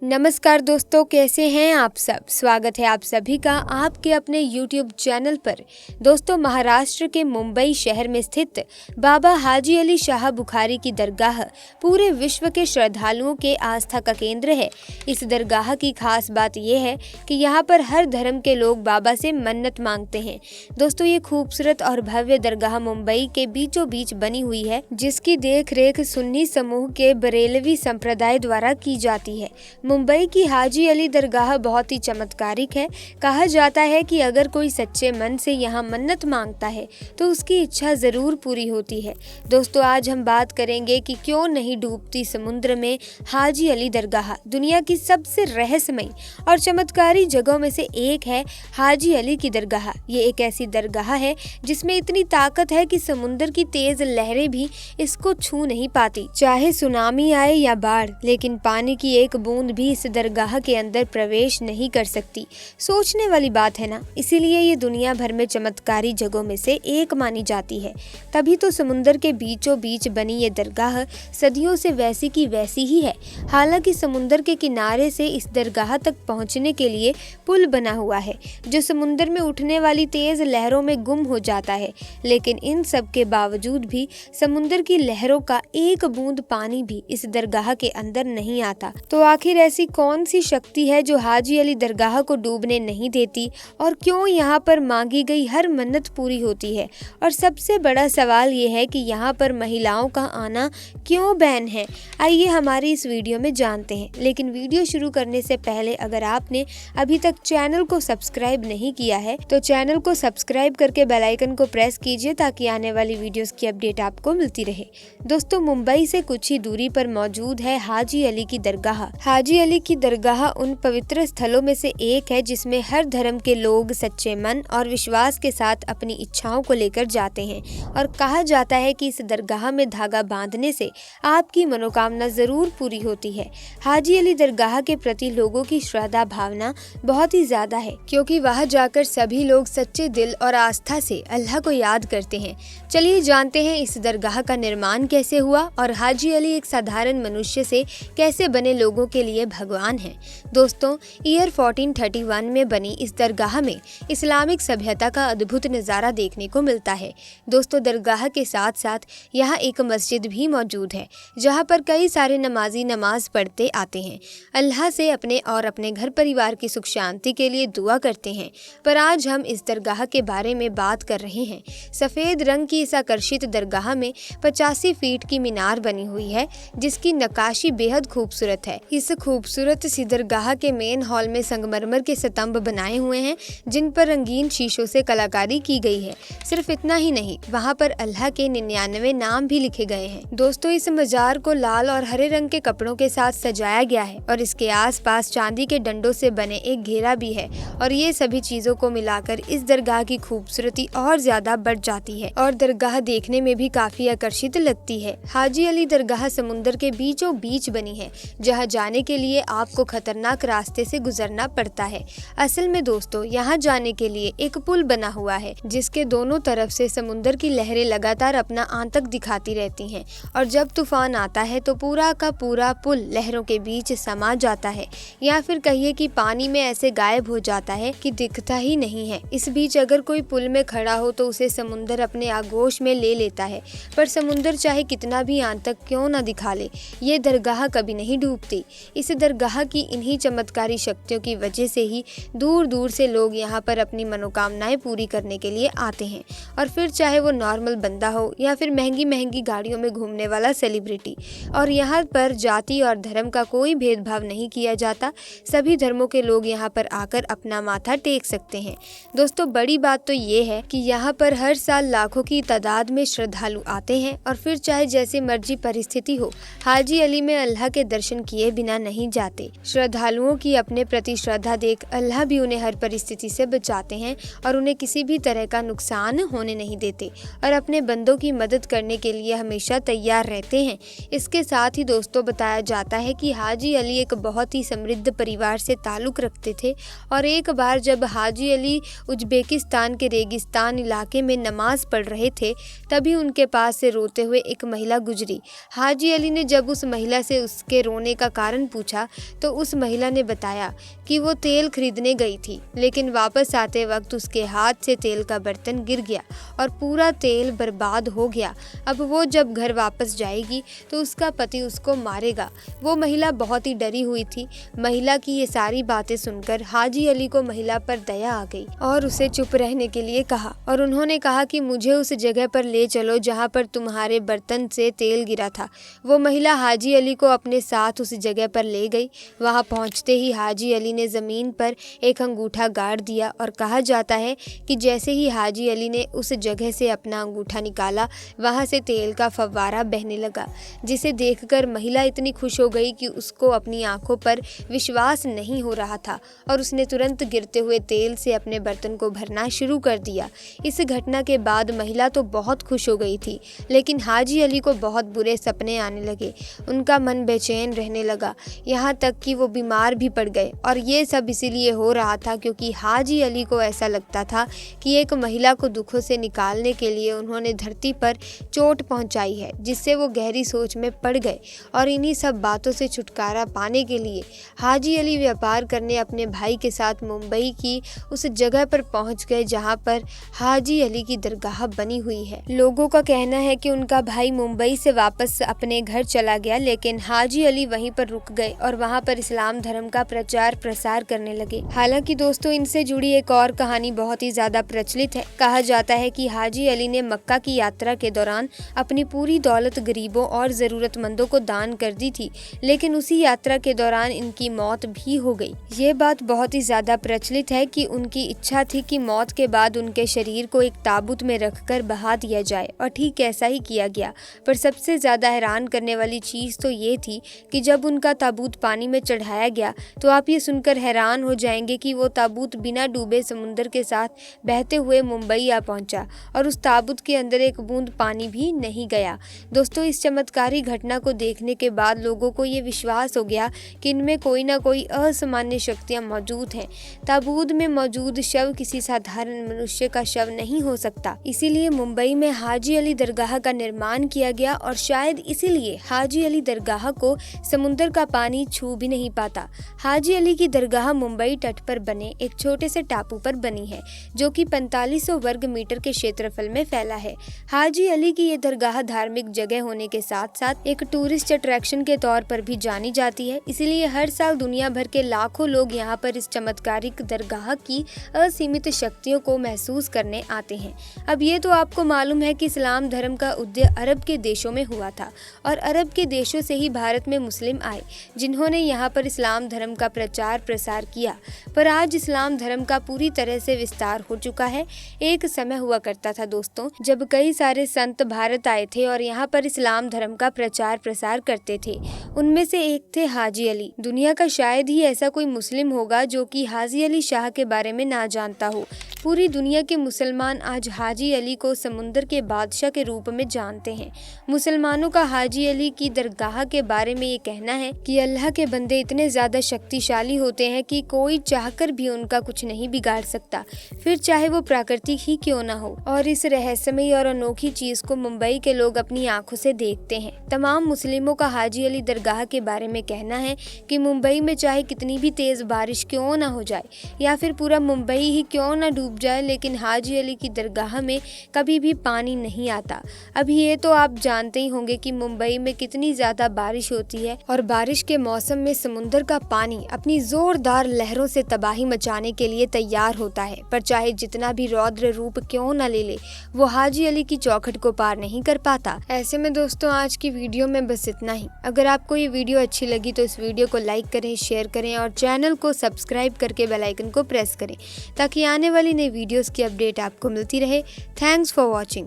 नमस्कार दोस्तों, कैसे हैं आप सब। स्वागत है आप सभी का आपके अपने YouTube चैनल पर। दोस्तों, महाराष्ट्र के मुंबई शहर में स्थित बाबा हाजी अली शाह बुखारी की दरगाह पूरे विश्व के श्रद्धालुओं के आस्था का केंद्र है। इस दरगाह की खास बात यह है कि यहाँ पर हर धर्म के लोग बाबा से मन्नत मांगते हैं। दोस्तों, ये खूबसूरत और भव्य दरगाह मुंबई के बीचों बीच बनी हुई है, जिसकी देख रेख सुन्नी समूह के बरेलवी संप्रदाय द्वारा की जाती है। मुंबई की हाजी अली दरगाह बहुत ही चमत्कारिक है। कहा जाता है कि अगर कोई सच्चे मन से यहाँ मन्नत मांगता है तो उसकी इच्छा जरूर पूरी होती है। दोस्तों, आज हम बात करेंगे कि क्यों नहीं डूबती समुद्र में हाजी अली दरगाह। दुनिया की सबसे रहस्यमयी और चमत्कारी जगहों में से एक है हाजी अली की दरगाह। ये एक ऐसी दरगाह है जिसमें इतनी ताकत है कि समुद्र की तेज लहरें भी इसको छू नहीं पाती, चाहे सुनामी आए या बाढ़। लेकिन पानी की एक बूंद भी इस दरगाह के अंदर प्रवेश नहीं कर सकती। सोचने वाली बात है ना। इसीलिए ये दुनिया भर में चमत्कारी जगहों में से एक मानी जाती है। तभी तो समुद्र के बीचों बीच बनी ये दरगाह सदियों से वैसी की वैसी ही है। हालांकि समुद्र के किनारे से इस दरगाह तक पहुंचने के लिए पुल बना हुआ है, जो समुद्र में उठने वाली तेज लहरों में गुम हो जाता है। लेकिन इन सब के बावजूद भी समुद्र की लहरों का एक बूंद पानी भी इस दरगाह के अंदर नहीं आता। तो आखिर ऐसी कौन सी शक्ति है जो हाजी अली दरगाह को डूबने नहीं देती, और क्यों यहाँ पर मांगी गई हर मन्नत पूरी होती है। और सबसे बड़ा सवाल ये है कि यहाँ पर महिलाओं का आना क्यों बैन है। आइए हमारी इस वीडियो में जानते हैं। लेकिन वीडियो शुरू करने से पहले अगर आपने अभी तक चैनल को सब्सक्राइब नहीं किया है तो चैनल को सब्सक्राइब करके बेल आइकन को प्रेस कीजिए, ताकि आने वाली वीडियोस की अपडेट आपको मिलती रहे। दोस्तों, मुंबई से कुछ ही दूरी पर मौजूद है हाजी अली की दरगाह। हाजी अली की दरगाह उन पवित्र स्थलों में से एक है जिसमें हर धर्म के लोग सच्चे मन और विश्वास के साथ अपनी इच्छाओं को लेकर जाते हैं। और कहा जाता है कि इस दरगाह में धागा बांधने से आपकी मनोकामना जरूर पूरी होती है। हाजी अली दरगाह के प्रति लोगों की श्रद्धा भावना बहुत ही ज्यादा है, क्योंकि वहां जाकर सभी लोग सच्चे दिल और आस्था से अल्लाह को याद करते हैं। चलिए जानते हैं इस दरगाह का निर्माण कैसे हुआ और हाजी अली एक साधारण मनुष्य से कैसे बने लोगों के लिए भगवान है। दोस्तों, ईयर 1431 में बनी इस दरगाह में इस्लामिक सभ्यता का अद्भुत नज़ारा देखने को मिलता है। दोस्तों, दरगाह के साथ साथ यहाँ एक मस्जिद भी मौजूद है, जहाँ पर कई सारे नमाजी नमाज पढ़ते आते हैं, अल्लाह से अपने और अपने घर परिवार की सुख शांति के लिए दुआ करते हैं। पर आज हम इस दरगाह के बारे में बात कर रहे हैं। सफ़ेद रंग की इस आकर्षित दरगाह में 85 फीट की मीनार बनी हुई है, जिसकी नक्काशी बेहद खूबसूरत है। इस खूबसूरत सी दरगाह के मेन हॉल में संगमरमर के स्तंभ बनाए हुए हैं, जिन पर रंगीन शीशों से कलाकारी की गई है। सिर्फ इतना ही नहीं, वहाँ पर अल्लाह के 99 नाम भी लिखे गए हैं। दोस्तों, इस मजार को लाल और हरे रंग के कपड़ों के साथ सजाया गया है और इसके आसपास चांदी के डंडों से बने एक घेरा भी है। और ये सभी चीजों को मिलाकर इस दरगाह की खूबसूरती और ज्यादा बढ़ जाती है और दरगाह देखने में भी काफी आकर्षित लगती है। हाजी अली दरगाह समुद्र के बीचों बीच बनी है, जहाँ जाने के लिए आपको खतरनाक रास्ते से गुजरना पड़ता है। असल में दोस्तों, यहाँ जाने के लिए एक पुल बना हुआ है, जिसके दोनों तरफ से समुद्र की लहरें लगातार अपना आतंक दिखाती रहती हैं। और जब तूफान आता है तो पूरा का पूरा पुल लहरों के बीच समा जाता है, या फिर कहिए कि पानी में ऐसे गायब हो जाता है कि दिखता ही नहीं है। इस बीच अगर कोई पुल में खड़ा हो तो उसे समुद्र अपने आगोश में ले लेता है। पर समुद्र चाहे कितना भी आतंक क्यों न दिखा ले, ये दरगाह कभी नहीं डूबती। इस दरगाह की इन्हीं चमत्कारी शक्तियों की वजह से ही दूर दूर से लोग यहाँ पर अपनी मनोकामनाएं पूरी करने के लिए आते हैं। और फिर चाहे वो नॉर्मल बंदा हो या फिर महंगी महंगी गाड़ियों में घूमने वाला सेलिब्रिटी। और यहाँ पर जाति और धर्म का कोई भेदभाव नहीं किया जाता। सभी धर्मों के लोग यहाँ पर आकर अपना माथा टेक सकते हैं। दोस्तों, बड़ी बात तो ये है कि यहाँ पर हर साल लाखों की तादाद में श्रद्धालु आते हैं और फिर चाहे जैसी मर्जी परिस्थिति हो, हाजी अली में अल्लाह के दर्शन किए बिना नहीं जाते। श्रद्धालुओं की अपने प्रति श्रद्धा देख अल्लाह भी उन्हें हर परिस्थिति से बचाते हैं और उन्हें किसी भी तरह का नुकसान होने नहीं देते और अपने बंदों की मदद करने के लिए हमेशा तैयार रहते हैं। इसके साथ ही दोस्तों, बताया जाता है कि हाजी अली एक बहुत ही समृद्ध परिवार से ताल्लुक रखते थे। और एक बार जब हाजी अली उज्बेकिस्तान के रेगिस्तान इलाके में नमाज पढ़ रहे थे, तभी उनके पास से रोते हुए एक महिला गुजरी। हाजी अली ने जब उस महिला से उसके रोने का कारण पूछा पूछा तो उस महिला ने बताया कि वो तेल खरीदने गई थी, लेकिन वापस आते वक्त उसके हाथ से तेल का बर्तन गिर गया और पूरा तेल बर्बाद हो गया। अब वो जब घर वापस जाएगी तो उसका पति उसको मारेगा। वो महिला बहुत ही डरी हुई थी। महिला की ये सारी बातें सुनकर हाजी अली को महिला पर दया आ गई और उसे चुप रहने के लिए कहा और उन्होंने कहा कि मुझे उस जगह पर ले चलो जहाँ पर तुम्हारे बर्तन से तेल गिरा था। वो महिला हाजी अली को अपने साथ उस जगह पर ले गई। वहाँ पहुँचते ही हाजी अली ने ज़मीन पर एक अंगूठा गाड़ दिया और कहा जाता है कि जैसे ही हाजी अली ने उस जगह से अपना अंगूठा निकाला, वहाँ से तेल का फव्वारा बहने लगा, जिसे देखकर महिला इतनी खुश हो गई कि उसको अपनी आंखों पर विश्वास नहीं हो रहा था और उसने तुरंत गिरते हुए तेल से अपने बर्तन को भरना शुरू कर दिया। इस घटना के बाद महिला तो बहुत खुश हो गई थी, लेकिन हाजी अली को बहुत बुरे सपने आने लगे। उनका मन बेचैन रहने लगा, यहाँ तक कि वो बीमार भी पड़ गए और ये सब इसीलिए हो रहा था क्योंकि हाजी अली को ऐसा लगता था कि एक महिला को दुखों से निकालने के लिए उन्होंने धरती पर चोट पहुंचाई है, जिससे वो गहरी सोच में पड़ गए और इन्हीं सब बातों से छुटकारा पाने के लिए हाजी अली व्यापार करने अपने भाई के साथ मुंबई की उस जगह पर पहुंच गए जहां पर हाजी अली की दरगाह बनी हुई है। लोगों का कहना है कि उनका भाई मुंबई से वापस अपने घर चला गया, लेकिन हाजी अली वहीं पर रुक गए और वहां पर इस्लाम धर्म का प्रचार प्रसार करने लगे। हालांकि दोस्तों, इनसे जुड़ी एक और कहानी बहुत ही ज्यादा प्रचलित है। कहा जाता है कि हाजी अली ने मक्का की यात्रा के दौरान अपनी पूरी दौलत गरीबों और जरूरतमंदों को दान कर दी थी, लेकिन उसी यात्रा के दौरान इनकी मौत भी हो गई। ये बात बहुत ही ज्यादा प्रचलित है कि उनकी इच्छा थी कि मौत के बाद उनके शरीर को एक ताबूत में रखकर बहा दिया जाए और ठीक ऐसा ही किया गया। पर सबसे ज्यादा हैरान करने वाली चीज तो ये थी कि जब उनका ताबूत पानी में चढ़ाया गया तो आप ये सुनकर हैरान हो जाएंगे कि वो ताबूत बिना डूबे समुद्र के साथ बहते हुए मुंबई आ पहुंचा और उस ताबूत के अंदर एक बूंद पानी भी नहीं गया। दोस्तों, इस चमत्कारी घटना को देखने के बाद लोगों को ये विश्वास हो गया कि इनमें कोई ना कोई असामान्य शक्तियां मौजूद हैं। ताबूत में मौजूद शव किसी साधारण मनुष्य का शव नहीं हो सकता। इसीलिए मुंबई में हाजी अली दरगाह का निर्माण किया गया और शायद इसीलिए हाजी अली दरगाह को समुद्र का पानी छू भी नहीं पाता। हाजी अली की दरगाह मुंबई तट पर बने एक छोटे से टापू पर बनी है, जो कि 4500 वर्ग मीटर के क्षेत्रफल में फैला है। हाजी अली की ये दरगाह धार्मिक जगह होने के साथ साथ एक टूरिस्ट अट्रैक्शन के तौर पर भी जानी जाती है। इसीलिए हर साल दुनिया भर के लाखों लोग यहाँ पर इस चमत्कारिक दरगाह की असीमित शक्तियों को महसूस करने आते हैं। अब ये तो आपको मालूम है कि इस्लाम धर्म का उदय अरब के देशों में हुआ था और अरब के देशों से ही भारत में मुस्लिम आए, जिन्होंने यहाँ पर इस्लाम धर्म का प्रचार प्रसार किया। पर आज इस्लाम धर्म का पूरी तरह से विस्तार हो चुका है। एक समय हुआ करता था दोस्तों, जब कई सारे संत भारत आए थे और यहाँ पर इस्लाम धर्म का प्रचार प्रसार करते थे। उनमें से एक थे हाजी अली। दुनिया का शायद ही ऐसा कोई मुस्लिम होगा जो कि हाजी अली शाह के बारे में ना जानता हो। पूरी दुनिया के मुसलमान आज हाजी अली को समुंदर के बादशाह के रूप में जानते हैं। मुसलमानों का हाजी अली की दरगाह के बारे में ये कहना है कि अल्लाह के बंदे इतने ज्यादा शक्तिशाली होते हैं कि कोई चाहकर भी उनका कुछ नहीं बिगाड़ सकता, फिर चाहे वो प्राकृतिक ही क्यों ना हो। और इस रहस्यमयी और अनोखी चीज को मुंबई के लोग अपनी आंखों से देखते हैं। तमाम मुस्लिमों का हाजी अली दरगाह के बारे में कहना है कि मुंबई में चाहे कितनी भी तेज बारिश क्यों ना हो जाए या फिर पूरा मुंबई ही क्यों ना डूब जाए, लेकिन हाजी अली की दरगाह में कभी भी पानी नहीं आता। अभी ये तो आप जानते ही होंगे कि मुंबई में कितनी ज्यादा बारिश होती है और बारिश के मौसम में समुद्र का पानी अपनी जोरदार लहरों से तबाही मचाने के लिए तैयार होता है। पर चाहे जितना भी रौद्र रूप क्यों न ले ले, वो हाजी अली की चौखट को पार नहीं कर पाता। ऐसे में दोस्तों, आज की वीडियो में बस इतना ही। अगर आपको ये वीडियो अच्छी लगी तो इस वीडियो को लाइक करें, शेयर करें और चैनल को सब्सक्राइब करके बेल आइकन को प्रेस करें ताकि आने वाली नई वीडियोस की अपडेट आपको मिलती रहे। Thanks for watching.